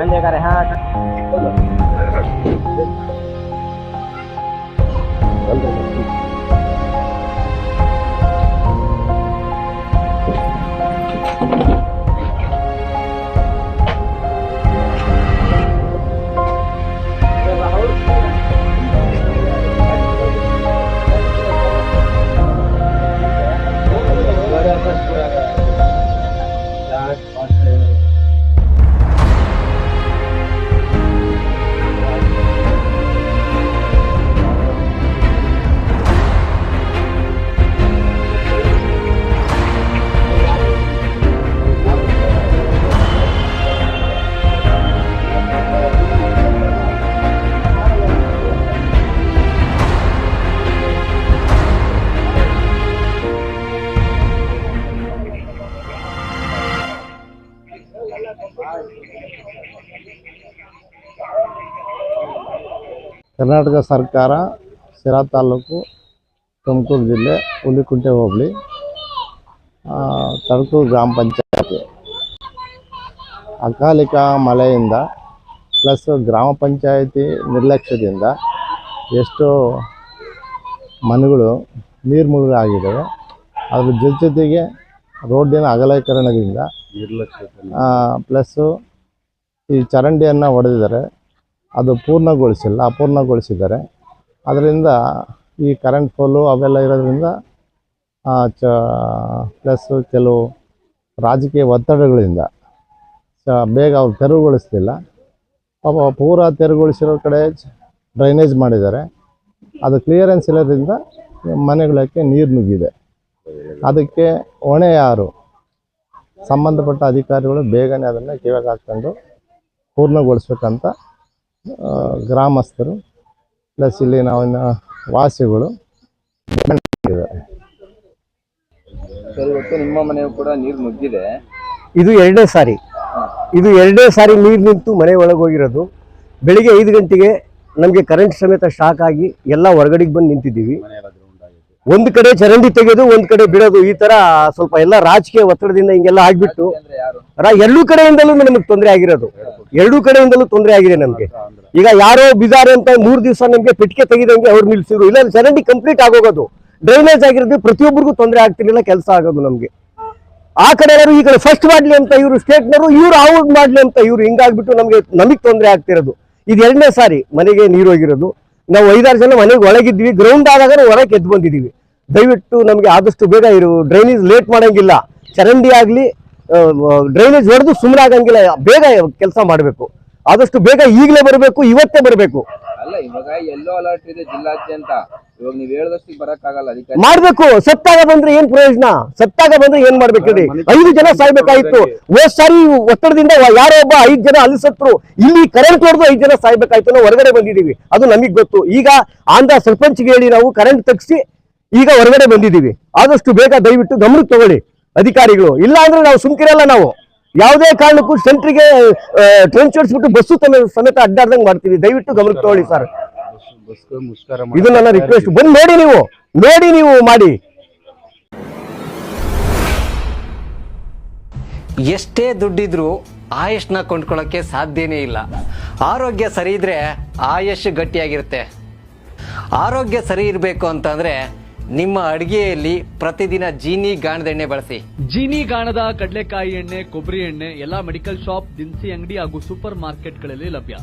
Manjagare hat. Karnataka ಸರ್ಕಾರ ಸಿರಾ ತಾಲೂಕು ತುಮಕೂರು ಜಿಲ್ಲೆ ಹುಲಿಕುಂಟೆ ಹೋಬಳಿ ತಳಕೂರು ಗ್ರಾಮ ಪಂಚಾಯತಿ ಅಕಾಲಿಕ ಮಳೆಯಿಂದ ಪ್ಲಸ್ ಗ್ರಾಮ ಪಂಚಾಯತಿ ನಿರ್ಲಕ್ಷ್ಯದಿಂದ ಎಷ್ಟೋ ಮನೆಗಳು ನೀರು ಮುಳುಗಾಗಿದ್ದಾವೆ. ಅದ್ರ ಜೊತೆಗೆ ರೋಡಿನ ಅಗಲೀಕರಣದಿಂದ ಪ್ಲಸ್ಸು ಈ ಚರಂಡಿಯನ್ನು ಹೊಡೆದಿದ್ದಾರೆ, ಅದು ಅಪೂರ್ಣಗೊಳಿಸಿದ್ದಾರೆ. ಅದರಿಂದ ಈ ಕರೆಂಟ್ ಪೋಲು ಅವೆಲ್ಲ ಇರೋದ್ರಿಂದ ಪ್ಲಸ್ ಕೆಲವು ರಾಜಕೀಯ ಒತ್ತಡಗಳಿಂದ ಬೇಗ ಅವ್ರು ತೆರವುಗೊಳಿಸ್ತಿಲ್ಲ. ಪಾಪ ಪೂರ ತೆರವುಗೊಳಿಸಿರೋ ಕಡೆ ಡ್ರೈನೇಜ್ ಮಾಡಿದ್ದಾರೆ, ಅದು ಕ್ಲಿಯರೆನ್ಸ್ ಇರೋದ್ರಿಂದ ಮನೆಗಳಿಗೆ ನೀರು ನುಗ್ಗಿದೆ. ಅದಕ್ಕೆ ಹೊಣೆ ಯಾರು? ಸಂಬಂಧಪಟ್ಟ ಅಧಿಕಾರಿಗಳು ಬೇಗನೆ ಅದನ್ನು ಕಿವಿಗೆ ಹಾಕ್ಕೊಂಡು ಪೂರ್ಣಗೊಳಿಸ್ಬೇಕಂತ ಗ್ರಾಮಸ್ಥರು ಪ್ಲಸ್ ಇಲ್ಲಿ ನಾವಿನ ವಾಸಿಗಳು ಇವತ್ತು ನಿಮ್ಮ ಮನೆಯೂ ಕೂಡ ನೀರು ನುಗ್ಗಿದೆ. ಇದು ಎರಡನೇ ಸಾರಿ ನೀರು ನಿಂತು ಮನೆ ಒಳಗೆ ಹೋಗಿರೋದು. ಬೆಳಿಗ್ಗೆ 5 ಗಂಟೆಗೆ ನಮಗೆ ಕರೆಂಟ್ ಸಮೇತ ಶಾಕ್ ಆಗಿ ಎಲ್ಲ ಹೊರಗಡೆಗೆ ಬಂದು ನಿಂತಿದ್ದೀವಿ. ಒಂದು ಕಡೆ ಚರಂಡಿ ತೆಗೆದು ಒಂದು ಕಡೆ ಬಿಡೋದು, ಈ ತರ ಸ್ವಲ್ಪ ಎಲ್ಲ ರಾಜಕೀಯ ಒತ್ತಡದಿಂದ ಹಿಂಗೆಲ್ಲ ಆಗ್ಬಿಟ್ಟು ಎರಡೂ ಕಡೆಯಿಂದಲೂ ನಮಗೆ ತೊಂದರೆ ಆಗಿರೋದು. ಎರಡೂ ಕಡೆಯಿಂದಲೂ ತೊಂದರೆ ಆಗಿದೆ ನಮ್ಗೆ. ಈಗ ಯಾರೋ ಬಿಜಾರೆ ಅಂತ 3 ದಿವಸ ನಮ್ಗೆ ಪೆಟ್ಟಿಗೆ ತೆಗೆದಂಗೆ ಅವ್ರು ನಿಲ್ಸಿದ್ರು. ಇಲ್ಲ ಚರಂಡಿ ಕಂಪ್ಲೀಟ್ ಆಗೋಗೋದು, ಡ್ರೈನೇಜ್ ಆಗಿರೋದು, ಪ್ರತಿಯೊಬ್ಬರಿಗೂ ತೊಂದರೆ ಆಗ್ತಿರ್ಲಿಲ್ಲ, ಕೆಲಸ ಆಗೋದು ನಮ್ಗೆ. ಆ ಕಡೆ ಯಾರು ಈ ಕಡೆ ಫಸ್ಟ್ ಮಾಡ್ಲಿ ಅಂತ ಇವರು ಸ್ಟೇಟ್ನವರು, ಇವ್ರು ಔಟ್ ಮಾಡ್ಲಿ ಅಂತ ಇವ್ರು, ಹಿಂಗಾಗ್ಬಿಟ್ಟು ನಮಗೆ ತೊಂದರೆ ಆಗ್ತಿರೋದು. ಇದು ಎರಡನೇ ಸಾರಿ ಮನೆಗೆ ನೀರು ಹೋಗಿರೋದು. ನಾವು 5-6 ಜನ ಮನೆಗೆ ಒಳಗಿದ್ವಿ, ಗ್ರೌಂಡ್ ಆದಾಗ ಹೊರಗೆ ಎದ್ದು ಬಂದಿದ್ದೀವಿ. ದಯವಿಟ್ಟು ನಮಗೆ ಆದಷ್ಟು ಬೇಗ ಇರು, ಡ್ರೈನೇಜ್ ಲೇಟ್ ಮಾಡಂಗಿಲ್ಲ, ಚರಂಡಿ ಆಗಲಿ ಡ್ರೈನೇಜ್ ಹೊಡೆದು ಸುಮ್ಮನೆ ಆಗಂಗಿಲ್ಲ, ಬೇಗ ಕೆಲಸ ಮಾಡಬೇಕು. ಆದಷ್ಟು ಬೇಗ ಈಗಲೇ ಬರಬೇಕು, ಇವತ್ತೇ ಬರಬೇಕು. ಅಲ್ಲ, ಇವಾಗ ಎಲ್ಲೋ ಅಲರ್ಟ್ ಇದೆ ಜಿಲ್ಲಾದ್ಯಂತ. ಇವಾಗ ನೀವು ಹೇಳದಷ್ಟು ಬರಕ್ಕಾಗಲ್ಲ, ಅದಕ್ಕೆ ಮಾಡ್ಬೇಕು. ಸತ್ತಾಗ ಬಂದ್ರೆ ಏನ್ ಪ್ರಯೋಜನ? ಸತ್ತಾಗ ಬಂದ್ರೆ ಏನ್ ಮಾಡ್ಬೇಕು ಹೇಳಿ? 5 ಜನ ಸಾಯ್ಬೇಕಾಯ್ತು. ಹೋದ್ ಸಾರಿ ಒತ್ತಡದಿಂದ ಯಾರೋ ಒಬ್ಬ 5 ಜನ ಅಲ್ಲಿ ಸತ್ರು. ಇಲ್ಲಿ ಕರೆಂಟ್ ಹೊಡೆದು 5 ಜನ ಸಾಯ್ಬೇಕಾಯ್ತು. ನಾವು ಹೊರಗಡೆ ಬಂದಿದ್ದೀವಿ, ಅದು ನಮಗ್ ಗೊತ್ತು. ಈಗ ಆಂಧ್ರ ಸರ್ಪಂಚ್ಗೆ ಹೇಳಿ ನಾವು ಕರೆಂಟ್ ತೆಗ್ಸಿ ಈಗ ಹೊರಗಡೆ ಬಂದಿದ್ದೀವಿ. ಆದಷ್ಟು ಬೇಗ ದಯವಿಟ್ಟು ಗಮನಕ್ಕೆ ತಗೊಳ್ಳಿ ಅಧಿಕಾರಿಗಳು. ಇಲ್ಲ ಅಂದ್ರೆ ನಾವು ಸುಮ್ಕಿರಲ್ಲ. ನಾವು ಯಾವುದೇ ಕಾರಣಕ್ಕೂ ಸೆಂಟ್ರಿಗೆ ಟ್ರೆಂಚ್ ಹೊಡಿಸ್ಬಿಟ್ಟು ಬಸ್ಸು ಸಮೇತ ಅಡ್ಡಾಡ್ದಂಗೆ ಮಾಡ್ತೀವಿ. ದಯವಿಟ್ಟು ಗಮನಕ್ಕೆ ತಗೊಳ್ಳಿ ಸರ್, ಇದು ನನ್ನ ರಿಕ್ವೆಸ್ಟ್. ಬಂದು ನೋಡಿ ನೀವು ಮಾಡಿ. ಎಷ್ಟೇ ದುಡ್ಡಿದ್ರೂ ಆಯುಷ್ನ ಕೊಂಡ್ಕೊಳ್ಳೋಕ್ಕೆ ಸಾಧ್ಯನೇ ಇಲ್ಲ. ಆರೋಗ್ಯ ಸರಿ ಇದ್ರೆ ಆಯುಷ್ ಗಟ್ಟಿಯಾಗಿರುತ್ತೆ. ಆರೋಗ್ಯ ಸರಿ ಇರಬೇಕು ಅಂತಂದ್ರೆ ನಿಮ್ಮ ಅಡಿಗೆಯಲ್ಲಿ ಪ್ರತಿದಿನ ಜೀನಿ ಗಾಣದ ಎಣ್ಣೆ ಬಳಸಿ. ಜೀನಿ ಗಾಣದ ಕಡಲೆಕಾಯಿ ಎಣ್ಣೆ, ಕೊಬ್ಬರಿ ಎಣ್ಣೆ ಎಲ್ಲ ಮೆಡಿಕಲ್ ಶಾಪ್, ದಿನಸಿ ಅಂಗಡಿ ಹಾಗೂ ಸೂಪರ್ ಮಾರ್ಕೆಟ್ಗಳಲ್ಲಿ ಲಭ್ಯ.